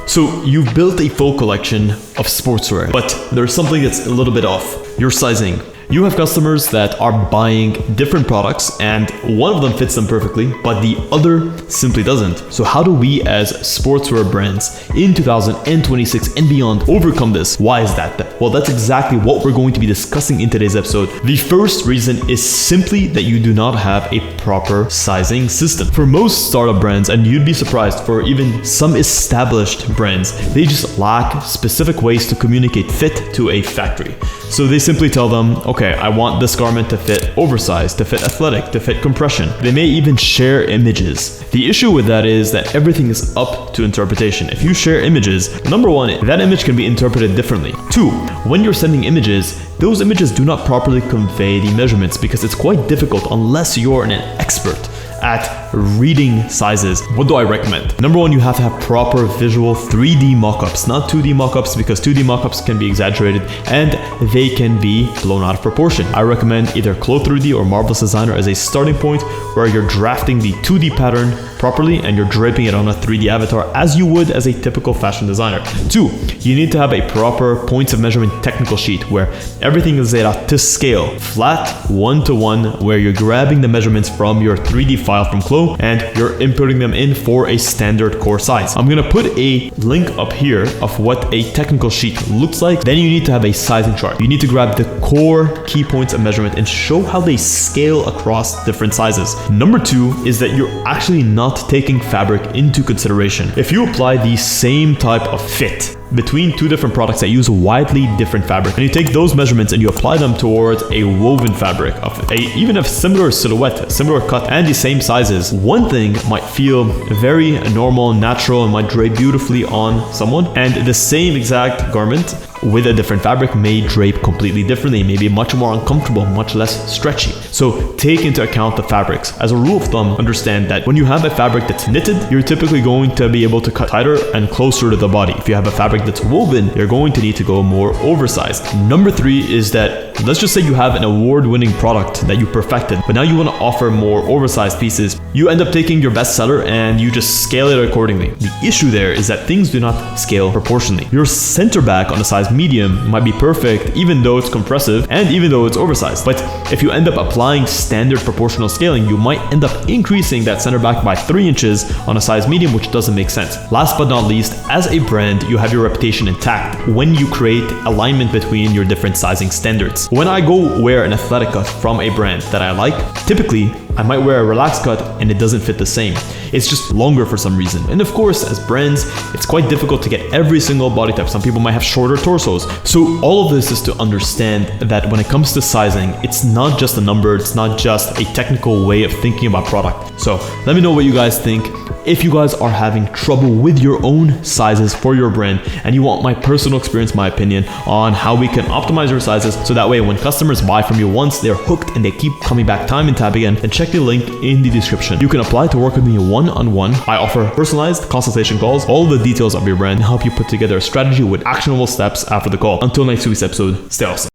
So you've built a full collection of sportswear, but there's something that's a little bit off: your sizing. You have customers that are buying different products and one of them fits them perfectly, but the other simply doesn't. So how do we as sportswear brands in 2026 and beyond overcome this? Why is that? Well, that's exactly what we're going to be discussing in today's episode. The first reason is simply that you do not have a proper sizing system. For most startup brands, and you'd be surprised, for even some established brands, they just lack specific ways to communicate fit to a factory. So they simply tell them, okay, I want this garment to fit oversized, to fit athletic, to fit compression. They may even share images. The issue with that is that everything is up to interpretation. If you share images, number one, that image can be interpreted differently. Two, when you're sending images, those images do not properly convey the measurements because it's quite difficult unless you're an expert at reading sizes. What do I recommend? Number one, you have to have proper visual 3D mockups, not 2D mockups, because 2D mockups can be exaggerated and they can be blown out of proportion. I recommend either Clo3D or Marvelous Designer as a starting point where you're drafting the 2D pattern properly and you're draping it on a 3D avatar as you would as a typical fashion designer. Two, you need to have a proper points of measurement technical sheet where everything is laid out to scale, flat, 1-to-1, where you're grabbing the measurements from your 3D file from Clo and you're inputting them in for a standard core size. I'm gonna put a link up here of what a technical sheet looks like. Then you need to have a sizing chart. You need to grab the core key points of measurement and show how they scale across different sizes. Number two is that you're actually not taking fabric into consideration. If you apply the same type of fit between two different products that use widely different fabric, and you take those measurements and you apply them towards a woven fabric of even a similar silhouette, similar cut, and the same sizes, one thing might feel very normal, natural, and might drape beautifully on someone, and the same exact garment with a different fabric may drape completely differently, maybe much more uncomfortable, much less stretchy. So take into account the fabrics. As a rule of thumb, understand that when you have a fabric that's knitted, you're typically going to be able to cut tighter and closer to the body. If you have a fabric that's woven, you're going to need to go more oversized. Number three is that, let's just say you have an award-winning product that you perfected, but now you want to offer more oversized pieces. You end up taking your bestseller and you just scale it accordingly. The issue there is that things do not scale proportionally. Your center back on a size medium might be perfect even though it's compressive and even though it's oversized. But if you end up applying standard proportional scaling, you might end up increasing that center back by 3 inches on a size medium, which doesn't make sense. Last but not least, as a brand, you have your reputation intact when you create alignment between your different sizing standards. When I go wear an athletic cut from a brand that I like, typically I might wear a relaxed cut and it doesn't fit the same. It's just longer for some reason. And of course, as brands, it's quite difficult to get every single body type. Some people might have shorter torsos. So all of this is to understand that when it comes to sizing, it's not just a number, it's not just a technical way of thinking about product. So let me know what you guys think. If you guys are having trouble with your own sizes for your brand and you want my personal experience, my opinion on how we can optimize your sizes so that way when customers buy from you once, they're hooked and they keep coming back time and time again, then check the link in the description. You can apply to work with me one-on-one. I offer personalized consultation calls, all the details of your brand, and help you put together a strategy with actionable steps after the call. Until next week's episode, stay awesome.